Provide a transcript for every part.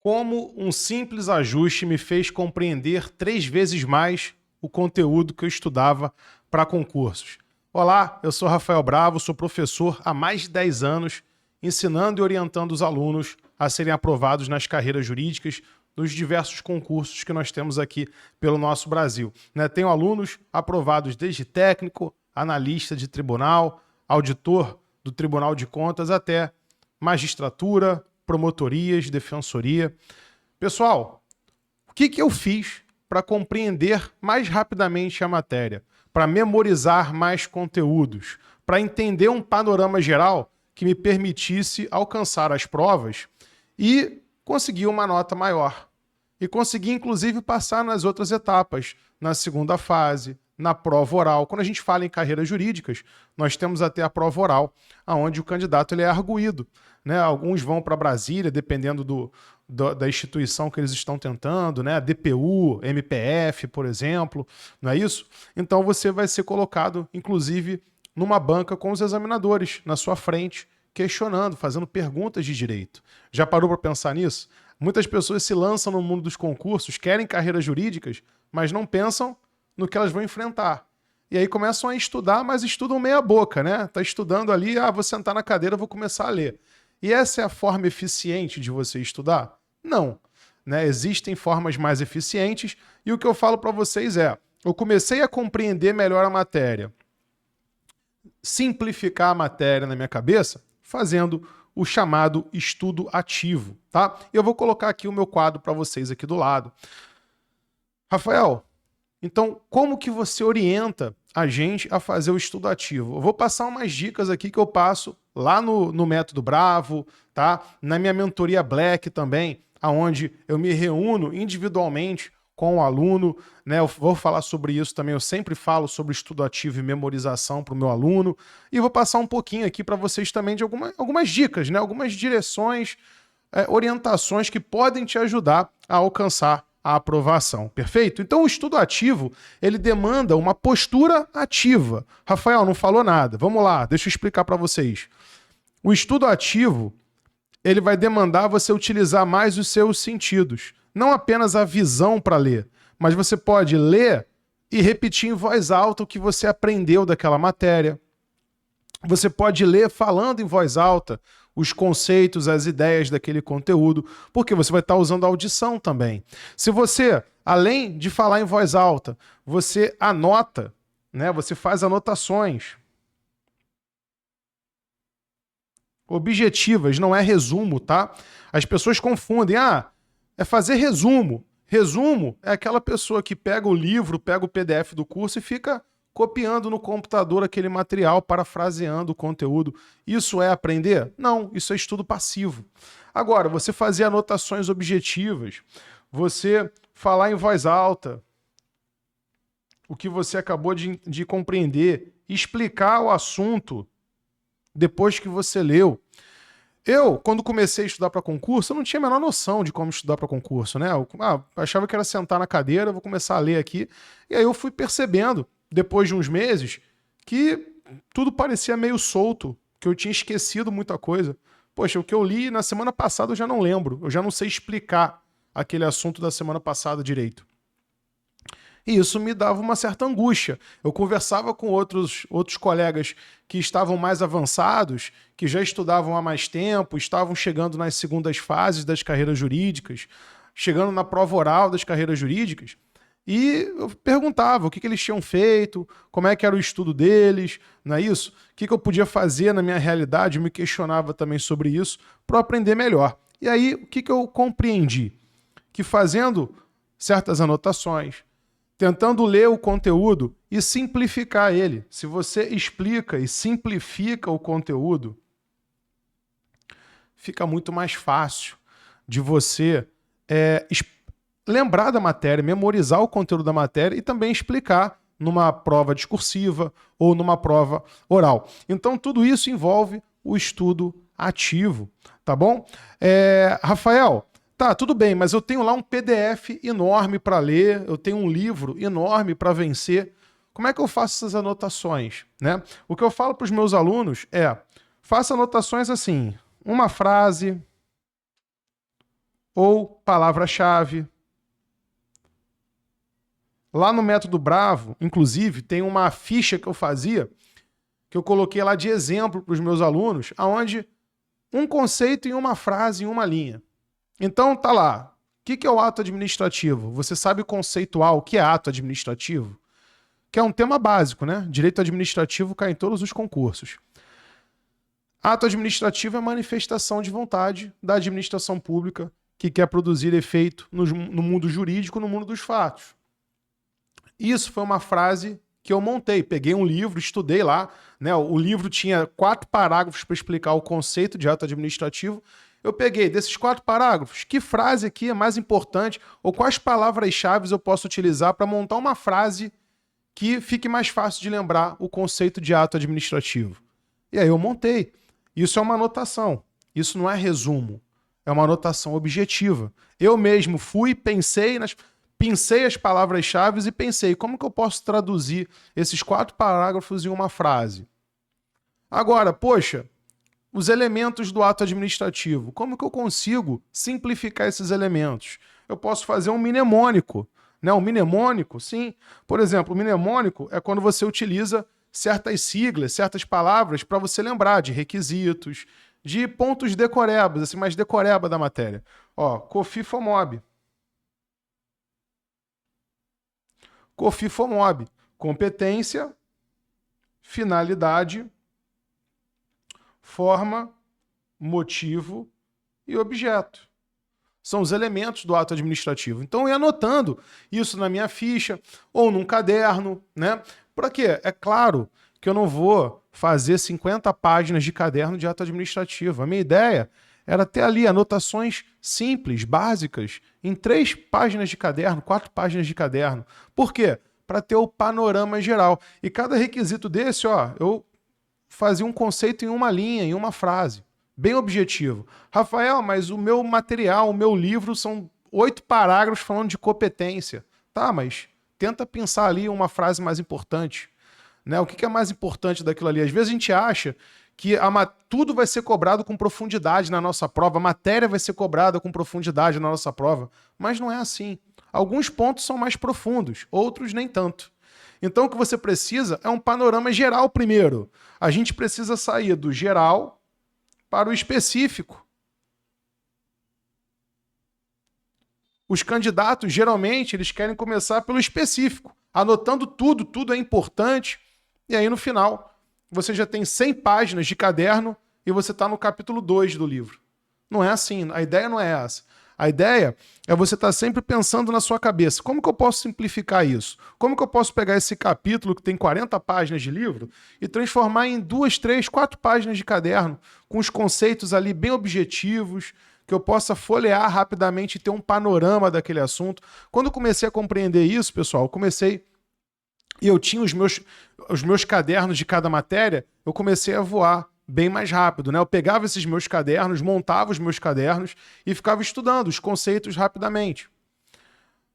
Como um simples ajuste me fez compreender 3 vezes mais o conteúdo que eu estudava para concursos. Olá, eu sou Rafael Bravo, sou professor há mais de 10 anos, ensinando e orientando os alunos a serem aprovados nas carreiras jurídicas nos diversos concursos que nós temos aqui pelo nosso Brasil. Tenho alunos aprovados desde técnico, analista de tribunal, auditor do Tribunal de Contas, até magistratura, promotorias, defensoria. Pessoal, o que eu fiz para compreender mais rapidamente a matéria, para memorizar mais conteúdos, para entender um panorama geral que me permitisse alcançar as provas e conseguir uma nota maior. E conseguir, inclusive, passar nas outras etapas, na segunda fase, na prova oral. Quando a gente fala em carreiras jurídicas, nós temos até a prova oral, onde o candidato ele é arguido. Alguns vão para Brasília, dependendo da instituição que eles estão tentando, DPU, MPF, por exemplo, não é isso? Então você vai ser colocado, inclusive, numa banca com os examinadores na sua frente, questionando, fazendo perguntas de direito. Já parou para pensar nisso? Muitas pessoas se lançam no mundo dos concursos, querem carreiras jurídicas, mas não pensam no que elas vão enfrentar. E aí começam a estudar, mas estudam meia boca, Tá estudando ali, vou sentar na cadeira, vou começar a ler. E essa é a forma eficiente de você estudar? Não. Existem formas mais eficientes e o que eu falo para vocês é, eu comecei a compreender melhor a matéria, simplificar a matéria na minha cabeça, fazendo o chamado estudo ativo, tá? Eu vou colocar aqui o meu quadro para vocês aqui do lado. Rafael, então como que você orienta a gente a fazer o estudo ativo? Eu vou passar umas dicas aqui que eu passo lá no Método Bravo, tá? Na minha mentoria Black também, aonde eu me reúno individualmente com o aluno, Eu vou falar sobre isso também, eu sempre falo sobre estudo ativo e memorização para o meu aluno, e vou passar um pouquinho aqui para vocês também de algumas dicas, algumas direções, orientações que podem te ajudar a alcançar a aprovação, perfeito? Então o estudo ativo, ele demanda uma postura ativa. Rafael, não falou nada, vamos lá, deixa eu explicar para vocês. O estudo ativo, ele vai demandar você utilizar mais os seus sentidos, não apenas a visão para ler, mas você pode ler e repetir em voz alta o que você aprendeu daquela matéria. Você pode ler falando em voz alta os conceitos, as ideias daquele conteúdo, porque você vai estar usando a audição também. Se você, além de falar em voz alta, você anota, Você faz anotações objetivas, não é resumo, tá? As pessoas confundem, é fazer resumo. Resumo é aquela pessoa que pega o livro, pega o PDF do curso e fica copiando no computador aquele material, parafraseando o conteúdo. Isso é aprender? Não, isso é estudo passivo. Agora, você fazer anotações objetivas, você falar em voz alta o que você acabou de compreender, explicar o assunto depois que você leu. Eu, quando comecei a estudar para concurso, eu não tinha a menor noção de como estudar para concurso, Eu achava que era sentar na cadeira, vou começar a ler aqui. E aí eu fui percebendo, depois de uns meses, que tudo parecia meio solto, que eu tinha esquecido muita coisa. Poxa, o que eu li na semana passada eu já não lembro, eu já não sei explicar aquele assunto da semana passada direito. E isso me dava uma certa angústia. Eu conversava com outros colegas que estavam mais avançados, que já estudavam há mais tempo, estavam chegando nas segundas fases das carreiras jurídicas, chegando na prova oral das carreiras jurídicas, e eu perguntava o que eles tinham feito, como é que era o estudo deles, não é isso? O que eu podia fazer na minha realidade, eu me questionava também sobre isso, para aprender melhor. E aí, o que eu compreendi? Que fazendo certas anotações, tentando ler o conteúdo e simplificar ele. Se você explica e simplifica o conteúdo, fica muito mais fácil de você lembrar da matéria, memorizar o conteúdo da matéria e também explicar numa prova discursiva ou numa prova oral. Então, tudo isso envolve o estudo ativo, tá bom? Rafael, tá, tudo bem, mas eu tenho lá um PDF enorme para ler, eu tenho um livro enorme para vencer. Como é que eu faço essas anotações, O que eu falo para os meus alunos é, faça anotações assim, uma frase ou palavra-chave. Lá no Método Bravo, inclusive, tem uma ficha que eu fazia, que eu coloquei lá de exemplo para os meus alunos, aonde um conceito em uma frase, em uma linha. Então, tá lá. O que é o ato administrativo? Você sabe conceituar o que é ato administrativo? Que é um tema básico, né? Direito administrativo cai em todos os concursos. Ato administrativo é manifestação de vontade da administração pública que quer produzir efeito no mundo jurídico, no mundo dos fatos. Isso foi uma frase que eu montei. Peguei um livro, estudei lá, né? O livro tinha 4 parágrafos para explicar o conceito de ato administrativo. Eu peguei desses 4 parágrafos, que frase aqui é mais importante ou quais palavras-chave eu posso utilizar para montar uma frase que fique mais fácil de lembrar o conceito de ato administrativo. E aí eu montei. Isso é uma anotação. Isso não é resumo. É uma anotação objetiva. Eu mesmo fui, pensei as palavras-chave e pensei como que eu posso traduzir esses 4 parágrafos em uma frase. Agora, poxa, os elementos do ato administrativo. Como que eu consigo simplificar esses elementos? Eu posso fazer um mnemônico. Né? Um mnemônico, sim. Por exemplo, o mnemônico é quando você utiliza certas siglas, certas palavras para você lembrar de requisitos, de pontos decorebas, assim, mais decoreba da matéria. Ó, COFIFOMOB. COFIFOMOB. Competência, finalidade, forma, motivo e objeto. São os elementos do ato administrativo. Então, eu ia anotando isso na minha ficha ou num caderno, né? Para quê? É claro que eu não vou fazer 50 páginas de caderno de ato administrativo. A minha ideia era ter ali anotações simples, básicas, em 3 páginas de caderno, 4 páginas de caderno. Por quê? Para ter o panorama geral. E cada requisito desse, ó, eu fazia um conceito em uma linha, em uma frase. Bem objetivo. Rafael, mas o meu material, o meu livro são 8 parágrafos falando de competência. Tá, mas tenta pensar ali uma frase mais importante. Né? O que é mais importante daquilo ali? Às vezes a gente acha que tudo vai ser cobrado com profundidade na nossa prova, a matéria vai ser cobrada com profundidade na nossa prova, mas não é assim. Alguns pontos são mais profundos, outros nem tanto. Então o que você precisa é um panorama geral primeiro. A gente precisa sair do geral para o específico. Os candidatos, geralmente, eles querem começar pelo específico, anotando tudo, tudo é importante, e aí no final você já tem 100 páginas de caderno e você está no capítulo 2 do livro. Não é assim, a ideia não é essa. A ideia é você estar sempre pensando na sua cabeça, como que eu posso simplificar isso? Como que eu posso pegar esse capítulo que tem 40 páginas de livro e transformar em 2, 3, 4 páginas de caderno, com os conceitos ali bem objetivos, que eu possa folhear rapidamente e ter um panorama daquele assunto. Quando eu comecei a compreender isso, pessoal, e eu tinha os meus cadernos de cada matéria, eu comecei a voar bem mais rápido, né? Eu pegava esses meus cadernos, montava os meus cadernos e ficava estudando os conceitos rapidamente.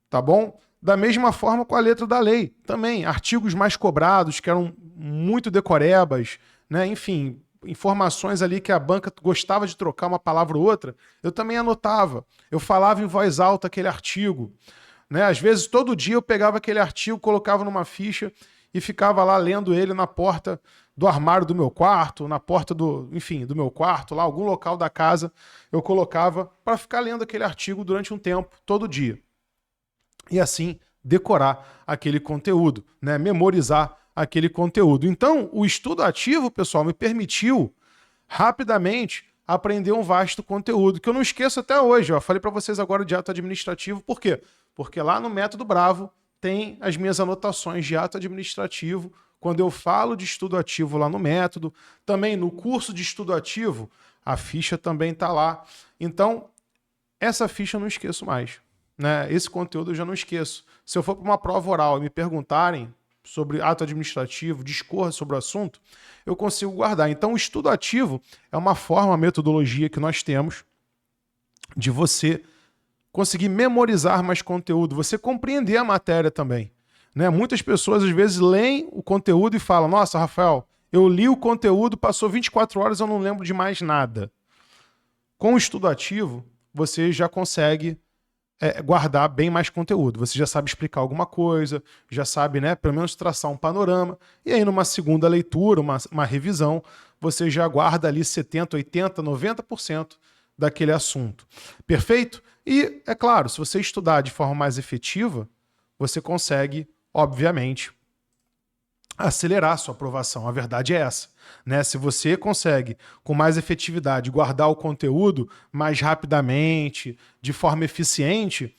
Tá bom? Da mesma forma com a letra da lei. Também, artigos mais cobrados, que eram muito decorebas, né? Enfim, informações ali que a banca gostava de trocar uma palavra ou outra, eu também anotava. Eu falava em voz alta aquele artigo. Né? Às vezes, todo dia eu pegava aquele artigo, colocava numa ficha e ficava lá lendo ele na porta do armário do meu quarto, na porta do meu quarto, lá, algum local da casa, eu colocava para ficar lendo aquele artigo durante um tempo, todo dia. E assim, decorar aquele conteúdo, né? Memorizar aquele conteúdo. Então, o estudo ativo, pessoal, me permitiu rapidamente aprender um vasto conteúdo, que eu não esqueço até hoje. Eu falei para vocês agora de ato administrativo, por quê? Porque lá no Método Bravo tem as minhas anotações de ato administrativo, quando eu falo de estudo ativo lá no método, também no curso de estudo ativo, a ficha também está lá. Então, essa ficha eu não esqueço mais. Né? Esse conteúdo eu já não esqueço. Se eu for para uma prova oral e me perguntarem sobre ato administrativo, discorra sobre o assunto, eu consigo guardar. Então, o estudo ativo é uma forma, uma metodologia que nós temos de você conseguir memorizar mais conteúdo, você compreender a matéria também. Né? Muitas pessoas, às vezes, leem o conteúdo e falam, nossa, Rafael, eu li o conteúdo, passou 24 horas, eu não lembro de mais nada. Com o estudo ativo, você já consegue guardar bem mais conteúdo. Você já sabe explicar alguma coisa, já sabe, né, pelo menos traçar um panorama, e aí numa segunda leitura, uma revisão, você já guarda ali 70%, 80%, 90% daquele assunto. Perfeito? E, é claro, se você estudar de forma mais efetiva, você consegue, obviamente, acelerar a sua aprovação. A verdade é essa, né? Se você consegue, com mais efetividade, guardar o conteúdo mais rapidamente, de forma eficiente,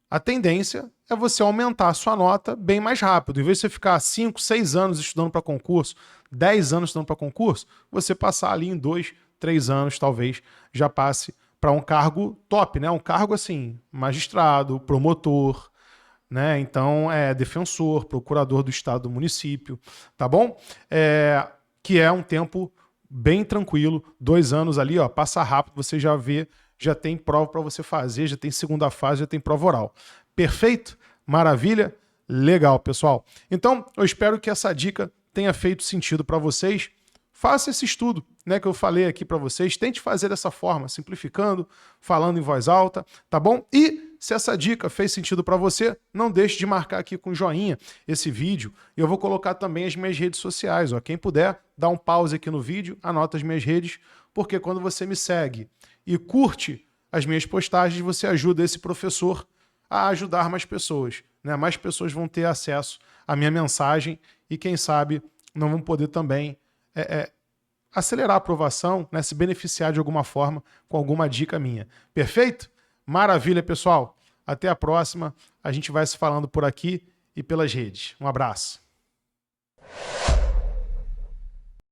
a tendência é você aumentar a sua nota bem mais rápido. Em vez de você ficar 5, 6 anos estudando para concurso, 10 anos estudando para concurso, você passar ali em 2, 3 anos, talvez, já passe para um cargo top, né? Um cargo assim, magistrado, promotor, né? Então, defensor, procurador do estado, do município, tá bom? Que é um tempo bem tranquilo, 2 anos ali, ó, passa rápido, você já vê, já tem prova para você fazer, já tem segunda fase, já tem prova oral. Perfeito? Maravilha? Legal, pessoal. Então, eu espero que essa dica tenha feito sentido para vocês. Faça esse estudo, né, que eu falei aqui para vocês. Tente fazer dessa forma, simplificando, falando em voz alta, tá bom? E se essa dica fez sentido para você, não deixe de marcar aqui com joinha esse vídeo. E eu vou colocar também as minhas redes sociais. Ó. Quem puder, dá um pause aqui no vídeo, anota as minhas redes, porque quando você me segue e curte as minhas postagens, você ajuda esse professor a ajudar mais pessoas, né? Mais pessoas vão ter acesso à minha mensagem e, quem sabe, não vão poder também acelerar a aprovação, né, se beneficiar de alguma forma com alguma dica minha. Perfeito? Maravilha, pessoal. Até a próxima. A gente vai se falando por aqui e pelas redes. Um abraço.